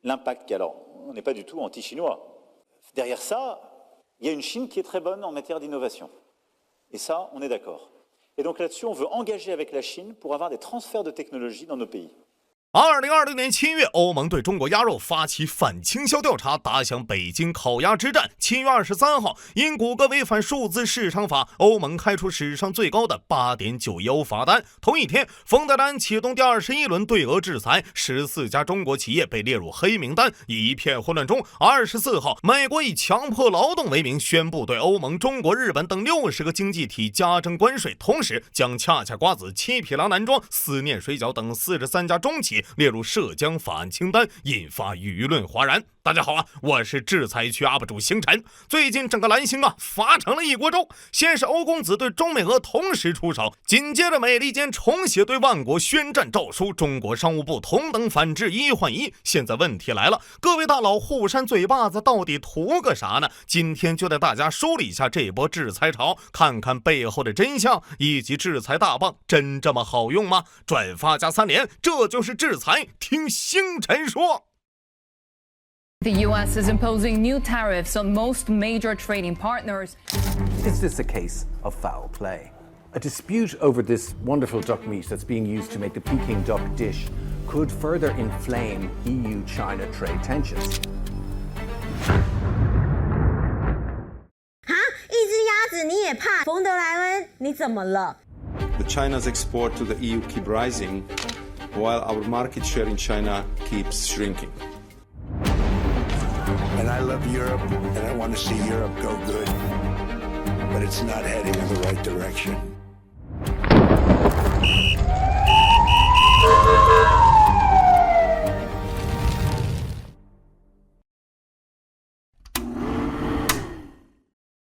l'impact. Alors, on n'est pas du tout anti-chinois. Derrière ça, il y a une Chine qui est très bonne en matière d'innovation. Et ça, on est d'accord. Et donc là-dessus, on veut engager avec la Chine pour avoir des transferts de technologie dans nos pays. 2020年7月，欧盟对中国鸭肉发起反倾销調查，打響北京烤鴨之戰。7月23號，因谷歌違反數字市場法，歐盟開出史上最高的8.9億歐罰單。同一天，馮德萊恩啟動第21輪對俄制裁，14家中國企業被列入黑名單。一片混亂中，24號，美國以強迫勞動為名，宣布對歐盟、中國、日本等60個經濟體加徵關稅，同時將恰恰瓜子、七匹狼男裝、思念水餃等43家中企列入涉疆法案清單，引發輿論譁然。大家好啊，我是制裁區 UP 主星辰。最近整個藍星發成了一鍋粥，先是歐公子對中美俄同時出手，緊接着美利堅重寫對萬國宣戰詔書，中國商務部同等反制1換1。現在問題來了，各位大佬互扇嘴巴子到底圖個啥呢？今天就帶大家梳理一下這波制裁潮，看看背後的真相，以及制裁大棒真這麼好用嗎？轉發加3連，這就是制裁，聽星辰說。The U.S. is imposing new tariffs on most major trading partners. Is this a case of foul play? A dispute over this wonderful duck meat that's being used to make the Peking duck dish could further inflame EU-China trade tensions. 哈，一只鴨子你也怕？馮德萊恩，你怎麼了？ The China's export to the EU keep rising, while our market share in China keeps shrinking. And I love Europe, and I want to see Europe go good, but it's not heading in the right direction.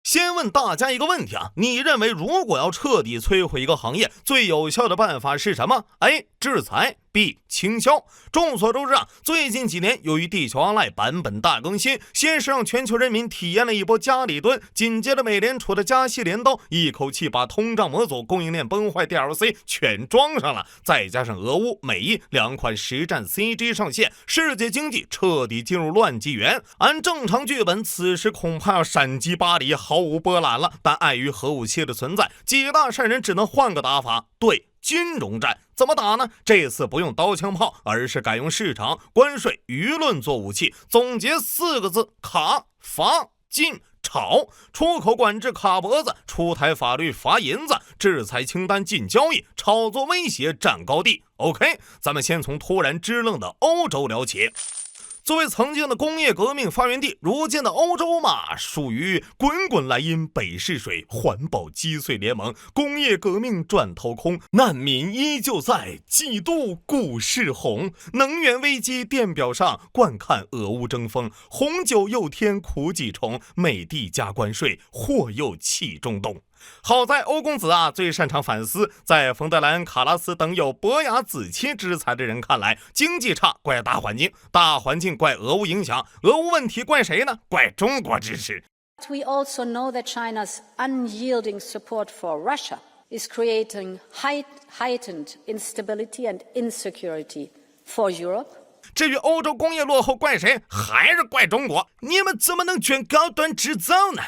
先問大家一個問題啊，你認為如果要徹底摧毀一個行業，最有效的辦法是什麼？ A. 制裁 B. 傾銷。眾所周知啊，最近幾年由於地球 Online 版本大更新，先是讓全球人民體驗了一波家裡蹲，緊接着美聯儲的加息鐮刀一口氣把通脹模組、供應鏈崩壞 DLC 全裝上了，再加上俄烏、美伊兩款實戰 CG 上線，世界經濟徹底進入亂紀元。按正常劇本，此時恐怕要閃擊巴黎毫無波瀾了，但礙於核武器的存在，幾大善人只能換個打法，對金融戰。怎麼打呢？這次不用刀槍炮，而是改用市場、關稅、輿論做武器。總結4個字：卡、罰、禁、炒。出口管制卡脖子，出台法律罰銀子，制裁清單禁交易，炒作威脅佔高地。OK， 咱們先從突然支棱的歐洲聊起。作為曾經的工業革命發源地，如今的歐洲嘛，屬於滾滾萊茵北逝水，環保擊碎聯盟，工業革命賺頭空，難民依舊在，幾度股市紅，能源危機電表上觀看俄烏爭鋒，紅酒又添苦幾重，美帝加關稅，禍又氣中東。好在歐公子啊最擅長反思，在馮德萊恩、卡拉斯等有伯牙子期之才的人看來，經濟差怪大環境，大環境怪俄烏影響，俄烏問題怪誰呢？怪中國支持。 We also know that China's unyielding support for Russia is creating heightened instability and insecurity for Europe. 至於歐洲工業落後怪誰？還是怪中國。你們怎麼能卷高端製造呢？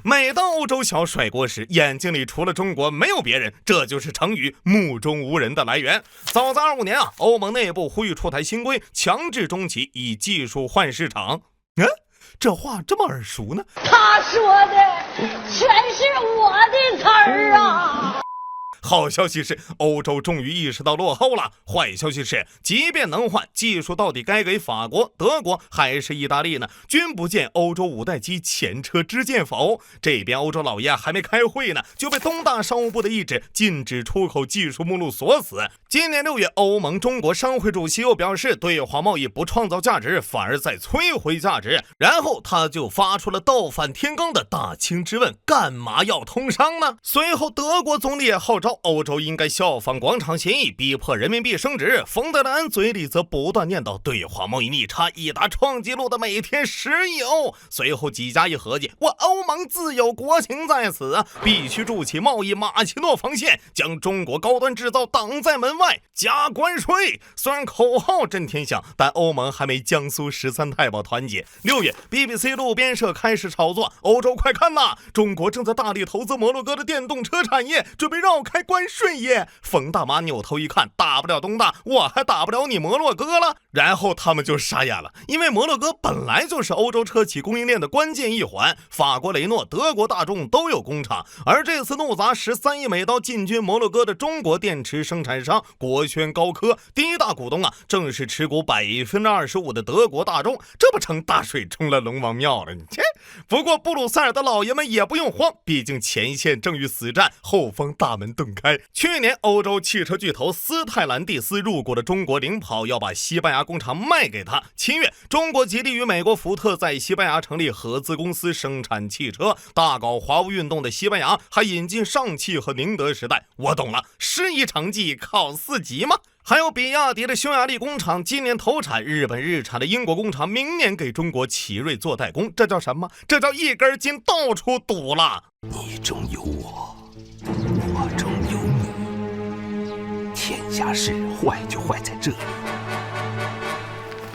每當歐洲小甩鍋時，眼睛裡除了中國沒有別人，這就是成語目中無人的來源。早在25年啊，歐盟內部呼籲出台新規，強制中企以技術換市場。這話這麼耳熟呢？他說的全是我的詞兒啊！好消息是，歐洲終於意識到落後了。壞消息是，即便能換，技術到底該給法國、德國還是意大利呢？君不見歐洲5代機前車之鑑否？這邊歐洲老爺還沒開會呢，就被東大商務部的意志禁止出口技術目錄鎖死。今年6月，歐盟中國商會主席又表示，對華貿易不創造價值，反而在摧毀價值。然後他就發出了倒反天罡的大清之問：幹嘛要通商呢？隨後，德國總理也號召召歐洲應該效仿廣場協議，逼迫人民幣升值。馮德萊恩嘴裡則不斷念叨對華貿易逆差已達創紀錄的每天石油。隨後幾家一合計，我歐盟自有國情在此啊，必須築起貿易馬奇諾防線，將中國高端製造擋在門外，加關稅。雖然口號震天響，但歐盟還沒江蘇13太保團結。6月 BBC 路邊社開始炒作，歐洲快看吶，中國正在大力投資摩洛哥的電動車產業，準備繞開關稅耶。馮大媽扭頭一看，打不了東大，我還打不了你摩洛哥了。然後他們就傻眼了，因為摩洛哥本來就是歐洲車企供應鏈的關鍵一環，法國雷諾、德國大眾都有工廠。而這次怒砸13億美刀進軍摩洛哥的中國電池生產商國軒高科，第一大股東啊，正是持股25%的德國大眾，這不成大水沖了龍王廟了？切！不過布魯塞爾的老爺們也不用慌，畢竟前線正與死戰，後方大門洞開。去年歐洲汽車巨頭斯泰蘭蒂斯入股了中國領跑，要把西班牙工廠賣給他。7月，中國吉利與美國福特在西班牙成立合資公司生產汽車，大搞華為運動的西班牙還引進上汽和寧德時代。我懂了，師夷長技靠4級嗎？還有比亞迪的匈牙利工廠今年投產，日本日產的英國工廠明年給中國奇瑞做代工，這叫什麼？這叫一根筋到處堵了。你中有我，我中有你，天下事壞就壞在這裡。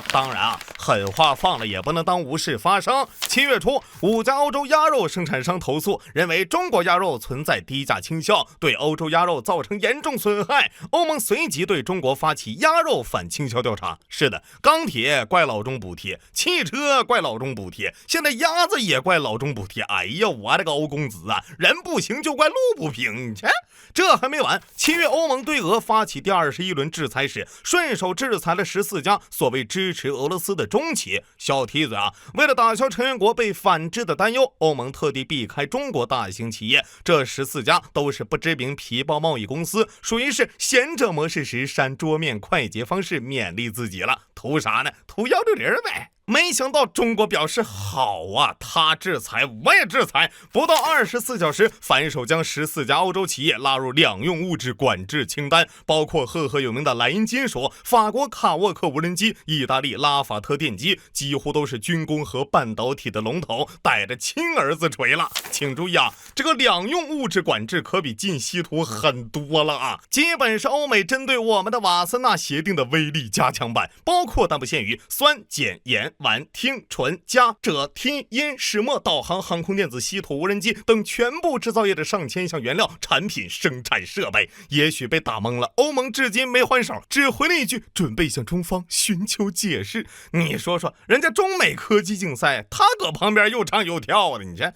當然啊，狠話放了也不能當無事發生。7月初，5家歐洲鴨肉生產商投訴，認為中國鴨肉存在低價傾銷，對歐洲鴨肉造成嚴重損害。歐盟隨即對中國發起鴨肉反傾銷調查。是的，鋼鐵怪老中補貼，汽車怪老中補貼，現在鴨子也怪老中補貼。哎呀，我的個歐公子啊，人不行就怪路不平。切，這還沒完。7月，歐盟對俄發起第21輪制裁時，順手制裁了14家所謂支持俄羅斯的中企。小蹄子啊，為了打消成員國被反制的擔憂，歐盟特地避開中國大型企業。這14家都是不知名皮包貿易公司，屬於是賢者模式時扇桌面快捷方式勉勵自己了。圖啥呢？圖160唄。沒想到中國表示好啊，他制裁我也制裁，不到24小時，反手將14家歐洲企業拉入兩用物質管制清單，包括赫赫有名的萊茵金屬、法國卡沃克無人機、意大利拉法特電機，幾乎都是軍工和半導體的龍頭，帶着親兒子錘了。請注意啊，這個兩用物質管制可比禁稀土很多了啊，基本是歐美針對我們的瓦森納協定的威力加強版，包括但不限於酸、鹼、鹽、烷、烴、醇、鎵、鍺、銧、铟、石墨、導航、航空電子、稀土、無人機等全部製造業的上千項原料產品生產設備。也許被打懵了，歐盟至今沒還手，只回了一句準備向中方尋求解釋。你說說，人家中美科技競賽，他擱旁邊又唱又跳的，你這。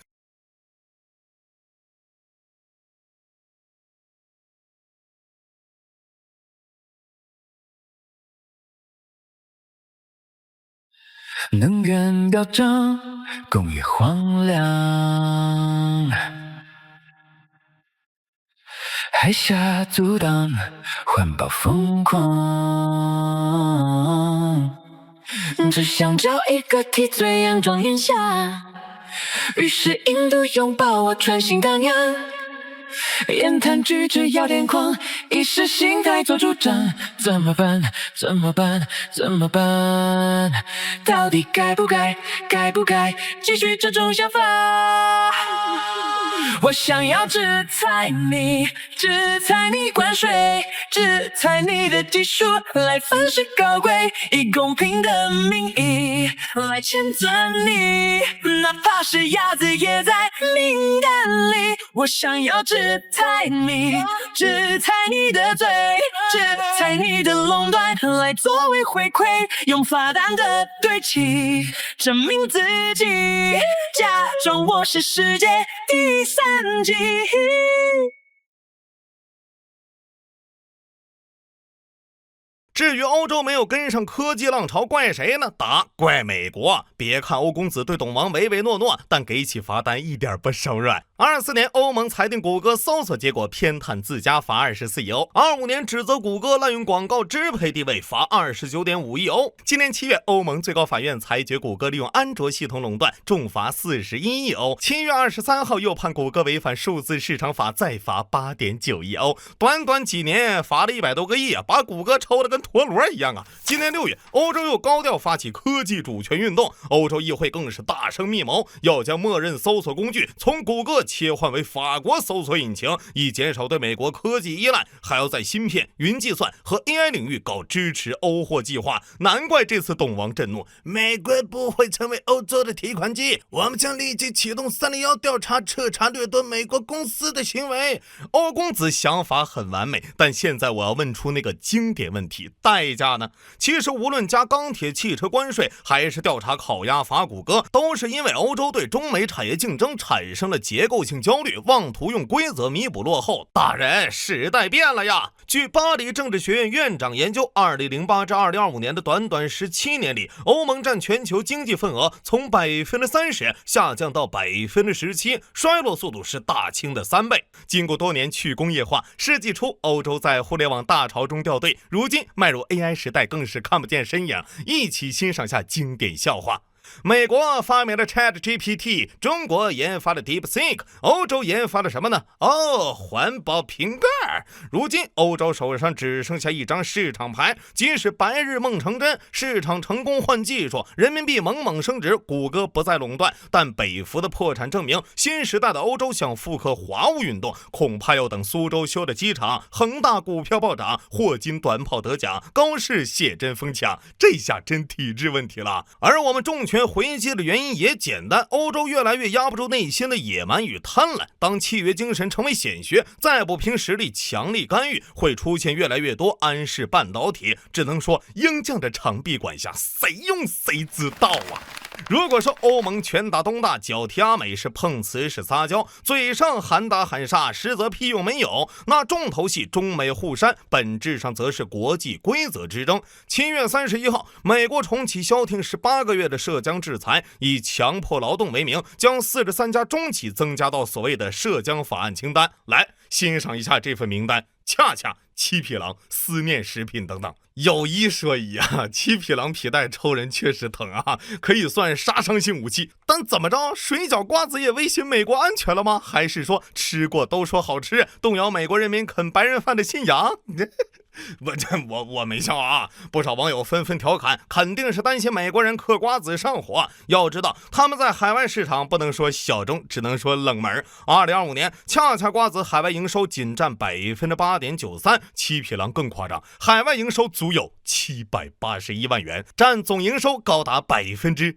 能源高漲，工業荒涼，海峽阻擋，環保瘋狂，只想找一個替罪佯裝眼瞎，於是印度擁抱我傳心蕩漾，言談舉止要點狂，意識形態做主張，怎麼辦？怎麼辦？怎麼辦？到底該不該？該不該繼續這種想法？我想要制裁你，制裁你關稅，制裁你的技術，來反噬高貴，以公平的名義來譴責你，哪怕是鴨子也在名單裡。我想要制裁你，制裁你的嘴，制裁你的壟斷，來作為回饋，用罰單的對齊證明自己，假裝我是世界第3級。至于欧洲沒有跟上科技浪潮，怪誰呢？答：怪美國。別看歐公子對董王唯唯諾諾，但給起罰單一點不手軟。24年，歐盟裁定谷歌搜索結果偏袒自家，罰24億歐。25年，指責谷歌濫用廣告支配地位，罰29.5億歐。今年7月，歐盟最高法院裁決谷歌利用安卓系統壟斷，重罰41億歐。7月23號又判谷歌違反數字市場法，再罰8.9億歐。短短幾年罰了100多個億啊，把谷歌抽得跟陀螺一樣啊！今年6月，歐洲又高調發起科技主權運動，歐洲議會更是大聲密謀，要將默認搜索工具從谷歌切換為法國搜索引擎，以減少對美國科技依賴，還要在芯片、雲計算和 AI 領域搞支持歐貨計劃。難怪這次董王震怒，美國不會成為歐洲的提款機，我們將立即啟動301調查，徹查掠奪美國公司的行為。歐公子想法很完美，但現在我要問出那個經典問題，代價呢？其實無論加鋼鐵、汽車關稅，還是調查烤鴨罰谷歌，都是因為歐洲對中美產業競爭產生了結構性焦慮，妄圖用規則彌補落後。大人，時代變了呀！據巴黎政治學院院長研究，2008至2025年的短短17年裡，歐盟佔全球經濟份額從30%下降到17%，衰落速度是大清的3倍。經過多年去工業化，世紀初歐洲在互聯網大潮中掉隊，如今邁入 AI 時代，更是看不見身影。一起欣賞下經典笑話。美國發明了 ChatGPT， 中國研發了 DeepSeek， 歐洲研發了什麼呢？環保瓶蓋。如今歐洲手上只剩下一張市場牌，即使白日夢成真，市場成功換技術，人民幣猛猛升值，谷歌不再壟斷，但北服的破產證明，新時代的歐洲想復刻華務運動，恐怕要等蘇州修的機場，恆大股票暴漲，霍金短跑得獎，高市寫真瘋搶，這下真體制問題了。而我們重拳回擊的原因也簡單，歐洲越來越壓不住內心的野蠻與貪婪，當契約精神成為顯學，再不憑實力強力干預，會出現越來越多安氏半導體。只能說鷹將的長臂管轄，誰用誰知道啊。如果說歐盟拳打東大，腳踢阿美是碰瓷是撒嬌，嘴上喊打喊殺，實則屁用沒有，那重頭戲中美互扇，本質上則是國際規則之爭。7月31號，美國重啟消停18個月的涉疆制裁，以強迫勞動為名，將43家中企增加到所謂的涉疆法案清單。來欣賞一下這份名單，恰恰、七匹狼、思念食品等等。有一說一啊，七匹狼皮帶抽人確實疼啊，可以算殺傷性武器。但怎麼着，水餃瓜子也威脅美國安全了嗎？還是說吃過都說好吃，動搖美國人民啃白人飯的信仰？我沒笑啊！不少網友紛紛調侃，肯定是擔心美國人嗑瓜子上火。要知道，他們在海外市場不能說小眾，只能說冷門。2025年，恰恰瓜子海外營收僅佔8.93%，七匹狼更誇張，海外營收足有781萬元，佔總營收高達0.25%。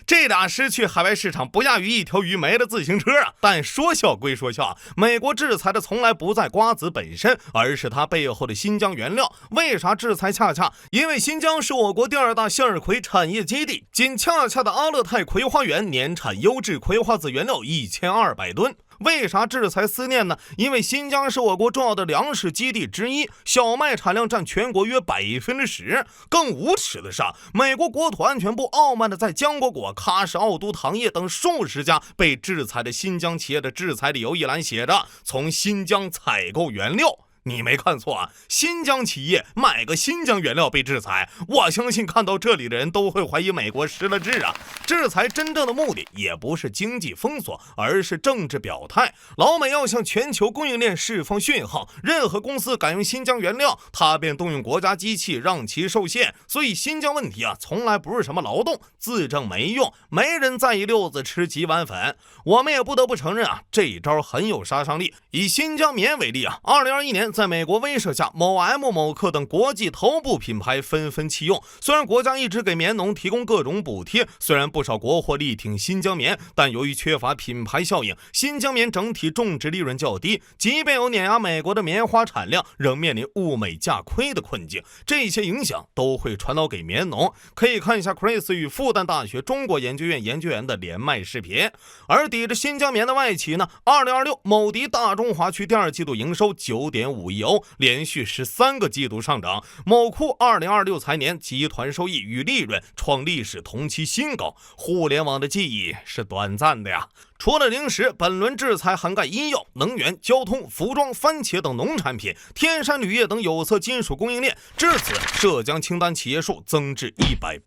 這倆失去海外市場不亞於一條魚沒了自行車啊！但說笑歸說笑，美國制裁的從來不在瓜子本身，而是它背後的新疆原料。為啥制裁恰恰？因為新疆是我國第2大向日葵產業基地，僅恰恰的阿勒泰葵花園年產優質葵花籽原料1200噸。為啥制裁思念呢？因為新疆是我國重要的糧食基地之一，小麥產量佔全國約10%。更無恥的是，美國國土安全部傲慢的在江果果、喀什奧都糖業等數十家被制裁的新疆企業的制裁理由一欄寫着：從新疆採購原料。你沒看錯啊，新疆企業買個新疆原料被制裁，我相信看到這裡的人都會懷疑美國失了智啊！制裁真正的目的也不是經濟封鎖，而是政治表態。老美要向全球供應鏈釋放訊號，任何公司敢用新疆原料，他便動用國家機器讓其受限。所以新疆問題啊，從來不是什麼勞動自證沒用，沒人在意溜子吃幾碗粉。我們也不得不承認啊，這一招很有殺傷力。以新疆棉為例啊，2021年在美國威懾下，某 M、某客等國際頭部品牌紛紛棄用。雖然國家一直給棉農提供各種補貼，雖然不少國貨力挺新疆棉，但由於缺乏品牌效應，新疆棉整體種植利潤較低，即便有碾壓美國的棉花產量，仍面臨物美價虧的困境。這些影響都會傳導給棉農。可以看一下 Chris 與復旦大學中國研究院研究員的連麥視頻。而抵着新疆棉的外企呢，2026某迪大中華區第2季度營收9.5 2.5億歐，連續13個季度上漲。某庫2026財年集團收益與利潤創歷史同期新高。互聯網的記憶是短暫的呀。除了零食，本輪制裁涵蓋醫藥、能源、交通、服裝、番茄等農產品，天山鋁業等有色金屬供應鏈。至此，涉疆清單企業數增至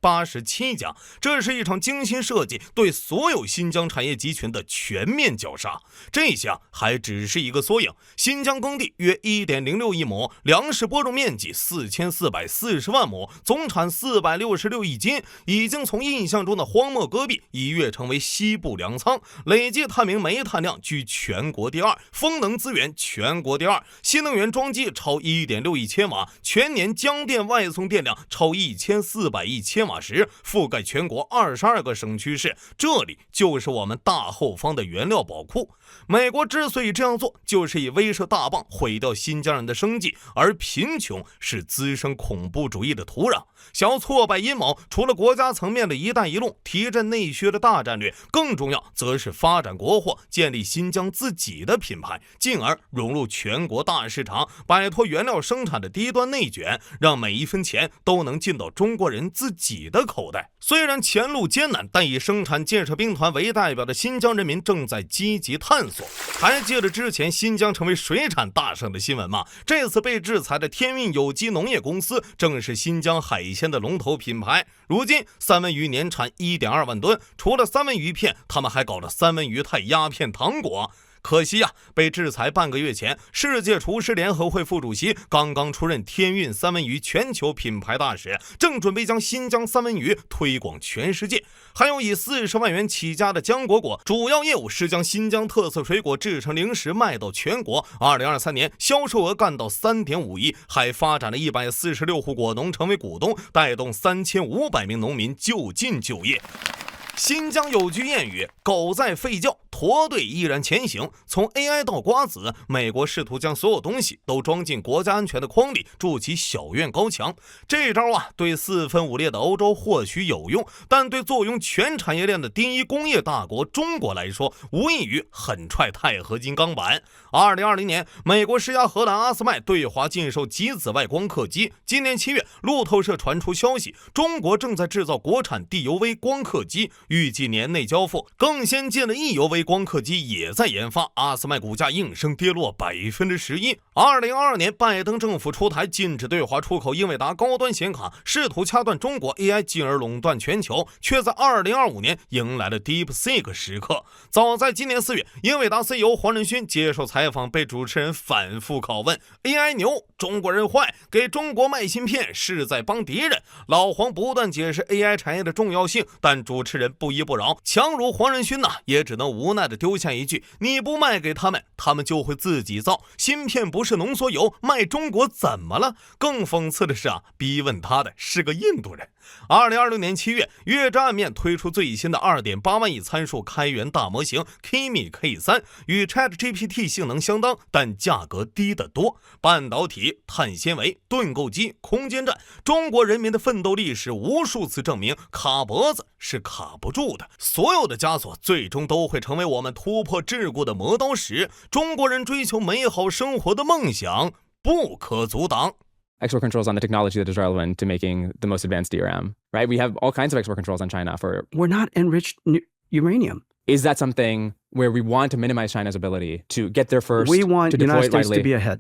187家。這是一場精心設計對所有新疆產業集群的全面絞殺。這項還只是一個縮影。新疆耕地約1.06億畝，糧食播種面積4440萬畝，總產466億斤，已經從印象中的荒漠戈壁一躍成為西部糧倉。累計探明煤炭量居全國第2，風能資源全國第2，新能源裝機超1.6億千瓦，全年江電外送電量超1400億千瓦時，覆蓋全國22個省區市。這裡就是我們大後方的原料寶庫。美國之所以這樣做，就是以威懾大棒毀掉新疆人的生計，而貧窮是滋生恐怖主義的土壤。想要挫敗陰謀，除了國家層面的一帶一路提振內需的大戰略，更重要則是發展國貨，建立新疆自己的品牌，進而融入全国大市場，擺脫原料生產的低端內卷，讓每一分錢都能進到中國人自己的口袋。雖然前路艱難，但以生產建設兵團為代表的新疆人民正在積極探索。還記得之前新疆成為水產大省的新聞嗎？這次被制裁的天運有機農業公司正是新疆海鮮的龍頭品牌。如今三文魚年產1.2萬噸，除了三文魚片，他們還搞了三文魚泰鴉片糖果。可惜呀，被制裁半個月前，世界廚師聯合會副主席剛剛出任天運三文魚全球品牌大使，正準備將新疆三文魚推廣全世界。還有以40萬元起家的江果果，主要業務是將新疆特色水果制成零食賣到全國，2023年銷售額幹到3.5億，還發展了146戶果農成為股東，帶動3500名農民就近就業。新疆有句諺語，狗在吠叫，駝隊依然前行。從 AI 到瓜子，美國試圖將所有東西都裝進國家安全的筐裡，築起小院高牆。這招對四分五裂的歐洲或許有用，但對坐擁全產業鏈的第一工業大國中國來說，無異於狠踹鈦合金鋼板。2020年，美國施壓荷蘭阿斯麥對華禁售极紫外光刻機。今年7月，路透社傳出消息，中國正在制造國產 DUV 光刻機，預計年內交付。更先進的 EUV 光刻機也在研發，阿斯麥股價應聲跌落11%。2022年，拜登政府出台禁止對華出口英偉達高端顯卡，試圖掐斷中國 AI， 進而壟斷全球，卻在2025年迎來了 DeepSeek 時刻。早在今年4月，英偉達 CEO 黃仁勳接受採訪，被主持人反覆拷問 ：AI 牛，中國人壞，給中國賣芯片是在幫敵人。老黃不斷解釋 AI 產業的重要性，但主持人不依不饒，強如黃仁勳也只能無奈地丟下一句：你不賣給他們，他們就會自己造。芯片不是濃縮鈾，賣中國怎麼了？更諷刺的是逼問他的是個印度人。2026年7月，月之暗面推出最新的 2.8 萬億參數開源大模型 Kimi K3， 與 ChatGPT 性能相當，但價格低得多。半導體、碳纖維、盾構機、空間站，中國人民的奮鬥歷史無數次證明，卡脖子是卡不住的。所有的枷鎖最終都會成為我們突破桎梏的磨刀石。中國人追求美好生活的夢想不可阻擋。Export controls on the technology that is relevant to making the most advanced DRAM, right? We have all kinds of export controls on China for... We're not enriched uranium. Is that something where we want to minimize China's ability to get there first? We want the United States to be ahead.